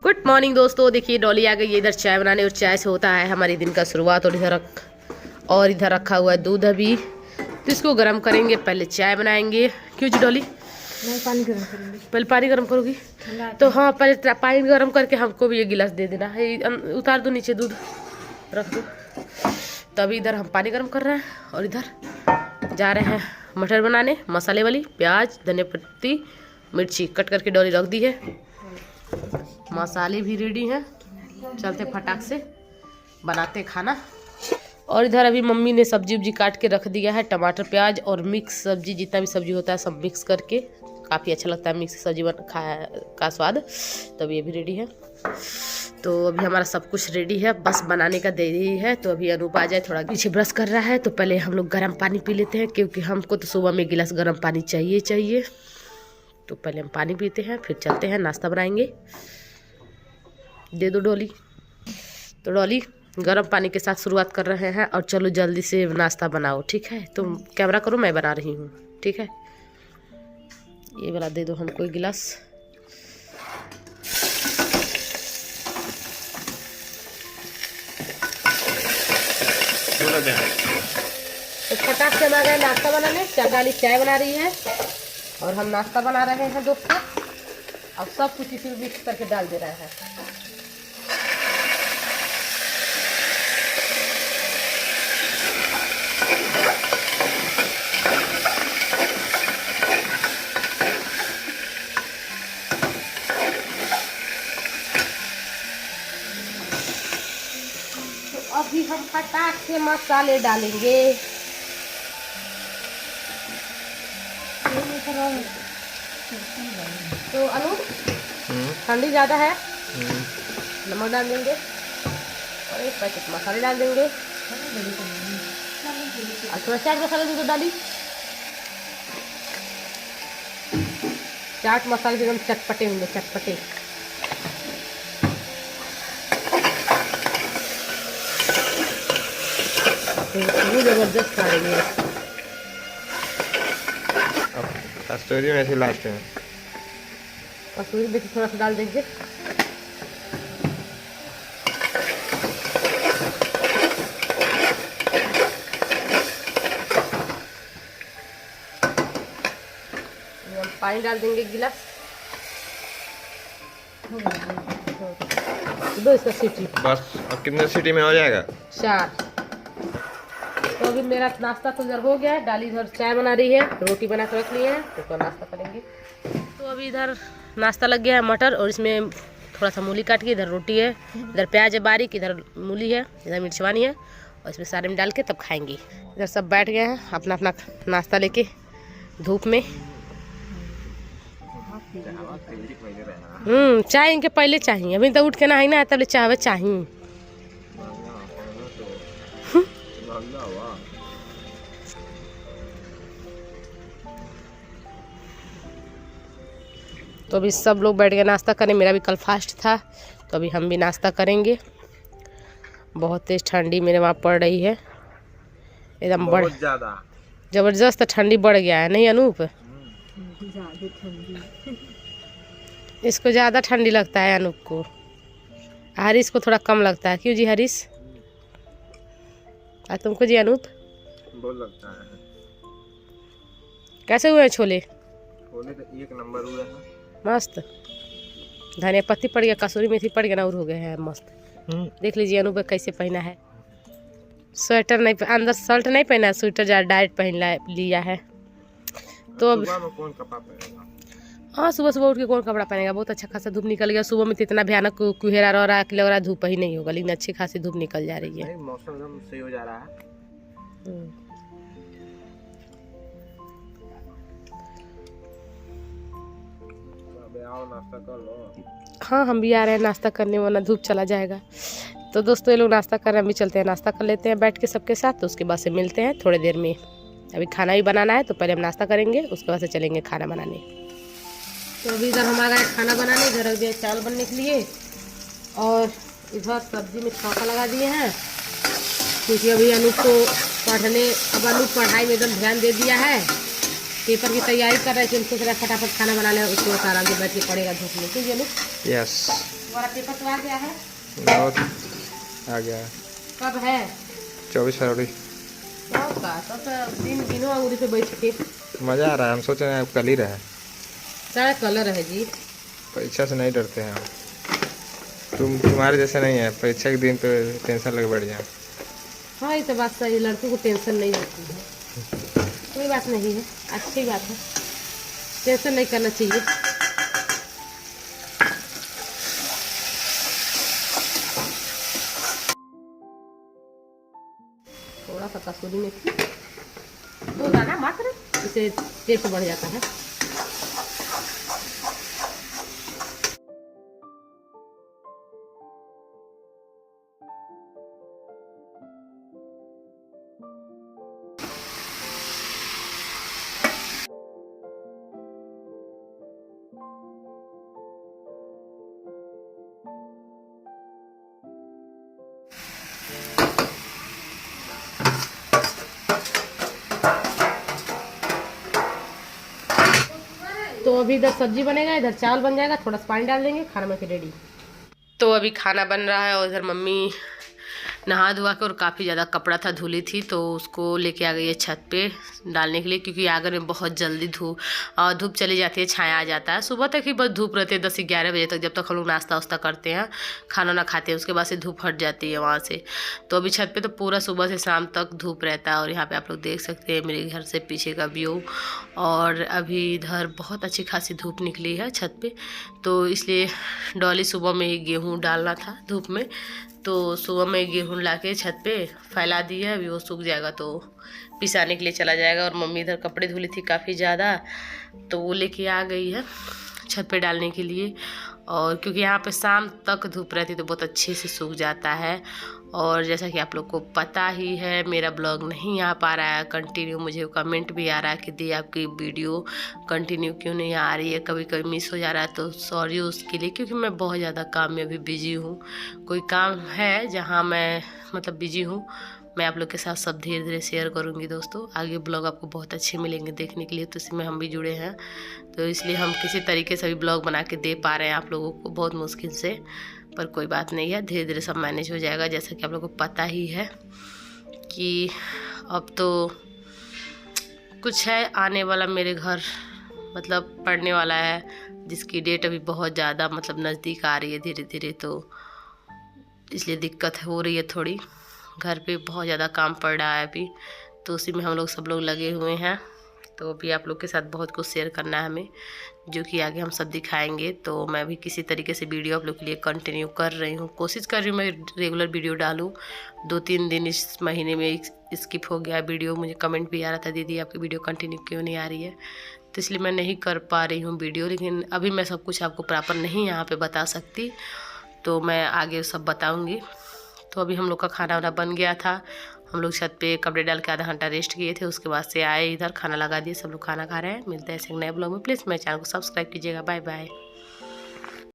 Good morning दोस्तों, देखिए डॉली आ गई है इधर चाय बनाने और चाय से होता है हमारे दिन का शुरुआत। और इधर रखा हुआ है दूध अभी, तो इसको गर्म करेंगे। पहले चाय बनाएंगे। क्यों जी डॉली? नहीं, पानी गर्म करेंगे। पहले पानी गर्म करोगी? तो हाँ, पहले पानी गर्म करके हमको भी एक गिलास दे देना है। उतार दो नीचे, दूध रख दो। तभी इधर हम पानी गर्म कर रहे हैं और इधर जा रहे हैं मटर बनाने। मसाले वाली प्याज, धनिया पत्ती, मिर्ची कट करके डॉली रख दी है। मसाले भी रेडी हैं, चलते फटाक से बनाते खाना। और इधर अभी मम्मी ने सब्जी उब्जी काट के रख दिया है, टमाटर प्याज और मिक्स सब्जी, जितना भी सब्जी होता है सब मिक्स करके। काफ़ी अच्छा लगता है मिक्स सब्जी का स्वाद। तो ये भी रेडी है। तो अभी हमारा सब कुछ रेडी है, बस बनाने का देरी है। तो अभी अनूप आ जाए, थोड़ा पीछे ब्रश कर रहा है। तो पहले हम लोग गर्म पानी पी लेते हैं, क्योंकि हमको तो सुबह में गिलास गर्म पानी चाहिए। तो पहले हम पानी पीते हैं, फिर चलते हैं नाश्ता बनाएंगे। दे दो डॉली। तो डॉली गर्म पानी के साथ शुरुआत कर रहे हैं। और चलो जल्दी से नाश्ता बनाओ, ठीक है? तुम कैमरा करो, मैं बना रही हूँ, ठीक है? ये वाला दे दो हमको एक गिलास। तो फटाक से हम आ गए नाश्ता बनाने। डाली चाय बना रही है और हम नाश्ता बना रहे हैं दोस्तों। अब सब कुछ इसी में मिक्स करके डाल दे रहे हैं। तो अभी हम फटाक से मसाले डालेंगे। तो अनु ठंडी ज़्यादा है, नमक डाल देंगे और एक पैकेट मसाले डाल देंगे। और थोड़ा चाट मसाला भी तो डाली। चाट मसाले एकदम चटपटे होंगे, चटपटे। तो जबरदस्त खाएंगे। कस्तूरी में ऐसे लास्ट में कसूरी मेथी थोड़ा सा डाल देंगे। पानी डाल देंगे एक गिलास। दो इसका सीटी बस। और कितने सीटी में हो जाएगा? 4। तो अभी मेरा नाश्ता तो इधर हो गया है। डाली इधर चाय बना रही है, रोटी बना कर रख ली है, तो नाश्ता करेंगे। तो अभी इधर नाश्ता लग गया है मटर, और इसमें थोड़ा सा मूली काट के, इधर रोटी है, इधर प्याज है बारीक, इधर मूली है, इधर मिर्चवानी है, और इसमें सारे में डाल के तब खाएंगे। इधर सब बैठ गए हैं अपना अपना नाश्ता लेके धूप में। चाय इनके पहले चाहिए, अभी तो उठ के ना है ना, तब चाय चाहिए। तो अभी सब लोग बैठ गए नाश्ता करने। मेरा भी कल फास्ट था, तो अभी हम भी नाश्ता करेंगे। बहुत तेज ठंडी मेरे वहाँ पड़ रही है, एकदम बढ़ ज़्यादा जबरदस्त ठंडी बढ़ गया है, नहीं अनूप? इसको ज़्यादा ठंडी लगता है अनूप को, हरीश को थोड़ा कम लगता है। क्यों जी हरीश? तुमको जी अनूप? बहुत लगता है। कैसे हुए हैं छोले? छोले तो एक नंबर हुए हैं, मस्त। धनिया पत्ती पड़ गया, कसूरी मेथी पड़ गया ना, और हो गए हैं मस्त। देख लीजिए अनूप कैसे पहना है। स्वेटर नहीं, अंदर शर्ट नहीं पहना है, स्वेटर ज़्यादा डायरेक्ट पहन लिया है। तो अब कौन कपड़ा पहनेगा? हाँ, सुबह सुबह उठ के कौन कपड़ा पहनेगा? बहुत अच्छा खासा धूप निकल गया। सुबह में तो इतना भयानक कुहेरा रह रहा है कि लग रहा है धूप ही नहीं होगा, लेकिन अच्छी खासी धूप निकल जा रही है। मौसम एकदम सही हो जा रहा है। आओ नाश्ता कर लो। हाँ, हम भी आ रहे हैं नाश्ता करने, वरना धूप चला जाएगा। तो दोस्तों ये लोग नाश्ता कर रहे हैं, हम भी चलते हैं नाश्ता कर लेते हैं बैठ के सबके साथ। तो उसके बाद से मिलते हैं थोड़ी देर में। अभी खाना भी बनाना है, तो पहले हम नाश्ता करेंगे, उसके बाद से चलेंगे खाना बनाने। तो अभी इधर हम आ गए खाना बनाने। इधर रख दिया चावल बनने के लिए, और इधर सब्जी में छौंका लगा दिए हैं, क्योंकि अभी अनूप को अब अनूप पढ़ाई में एकदम ध्यान दे दिया है। पेपर की तैयारी कर रहे थे, सोच रहे फटाफट खाना बना ले, उसके बाद आराम से बैठ के पड़ेगा धूप में। ठीक है यस। तुम्हारा पेपर तो आ गया है? बहुत आ गया है। कब है? 24 फरवरी। कब का? तब तो दिन गिनो अंगूरी पे बैठ के। मज़ा आ रहा है, हम सोच रहे हैं कल ही रहे। सारा कलर है जी। परीक्षा से नहीं डरते हैं हम। तुम्हारे जैसे नहीं है, परीक्षा के दिन तो टेंशन लगे बैठ जाए। हाँ ये तो बात सही है, लड़कों को टेंशन नहीं होती है। कोई बात नहीं है, अच्छी बात है, टेंशन नहीं करना चाहिए। थोड़ा सा कसूरी मेथी, 2 दाना मात्र, इससे टेस्ट बढ़ जाता है। तो अभी इधर सब्जी बनेगा, इधर चावल बन जाएगा, थोड़ा सा पानी डाल देंगे, खाना बन के रेडी। तो अभी खाना बन रहा है और इधर मम्मी नहा धोवा के और काफ़ी ज़्यादा कपड़ा था, धुली थी, तो उसको लेके आ गई है छत पे डालने के लिए, क्योंकि आगर में बहुत जल्दी धूप चली जाती है, छाया आ जाता है। सुबह तक ही बस धूप रहती है 10 से 11 बजे तक, जब तक हम लोग नाश्ता वास्ता करते हैं, खाना ना खाते हैं, उसके बाद से धूप हट जाती है वहाँ से। तो अभी छत पे तो पूरा सुबह से शाम तक धूप रहता है। और यहाँ पे आप लोग देख सकते हैं मेरे घर से पीछे का व्यू। और अभी इधर बहुत अच्छी खासी धूप निकली है छत पे, तो इसलिए डॉली सुबह में ही गेहूँ डालना था धूप में, तो सुबह में गेहूँ लाके छत पे फैला दी है। अभी वो सूख जाएगा तो पिसाने के लिए चला जाएगा। और मम्मी इधर कपड़े धुली थी काफ़ी ज़्यादा, तो वो लेके आ गई है छत पे डालने के लिए। और क्योंकि यहाँ पे शाम तक धूप रहती तो बहुत अच्छे से सूख जाता है। और जैसा कि आप लोग को पता ही है, मेरा ब्लॉग नहीं आ पा रहा है कंटिन्यू। मुझे कमेंट भी आ रहा है कि दी आपकी वीडियो कंटिन्यू क्यों नहीं आ रही है, कभी कभी मिस हो जा रहा है, तो सॉरी उसके लिए, क्योंकि मैं बहुत ज़्यादा काम में अभी बिजी हूँ। कोई काम है जहाँ मैं मतलब बिजी हूँ, मैं आप लोग के साथ सब धीरे धीरे शेयर करूँगी दोस्तों। आगे ब्लॉग आपको बहुत अच्छे मिलेंगे देखने के लिए, तो इसमें हम भी जुड़े हैं, तो इसलिए हम किसी तरीके से भी ब्लॉग बना के दे पा रहे हैं आप लोगों को, बहुत मुश्किल से, पर कोई बात नहीं है, धीरे धीरे सब मैनेज हो जाएगा। जैसा कि आप लोगों को पता ही है कि अब तो कुछ है आने वाला मेरे घर, मतलब पड़ने वाला है, जिसकी डेट अभी बहुत ज़्यादा मतलब नज़दीक आ रही है धीरे धीरे, तो इसलिए दिक्कत हो रही है थोड़ी। घर पे बहुत ज़्यादा काम पड़ रहा है अभी, तो उसी में हम लोग सब लोग लगे हुए हैं। तो अभी आप लोग के साथ बहुत कुछ शेयर करना है हमें, जो कि आगे हम सब दिखाएंगे। तो मैं भी किसी तरीके से वीडियो आप लोग के लिए कंटिन्यू कर रही हूँ, कोशिश कर रही हूँ मैं रेगुलर वीडियो डालूँ। 2-3 दिन इस महीने में स्किप हो गया वीडियो। मुझे कमेंट भी आ रहा था, दीदी आपकी वीडियो कंटिन्यू क्यों नहीं आ रही है, तो इसलिए मैं नहीं कर पा रही हूँ वीडियो। लेकिन अभी मैं सब कुछ आपको प्रॉपर नहीं यहाँ पर बता सकती, तो मैं आगे सब बताऊँगी। तो अभी हम लोग का खाना वाना बन गया था, हम लोग छत पे कपड़े डाल के आधा घंटा रेस्ट किए थे, उसके बाद से आए इधर खाना लगा दिए, सब लोग खाना खा रहे हैं। मिलते हैं ऐसे नए ब्लॉग में, प्लीज़ मेरे चैनल को सब्सक्राइब कीजिएगा। Bye bye.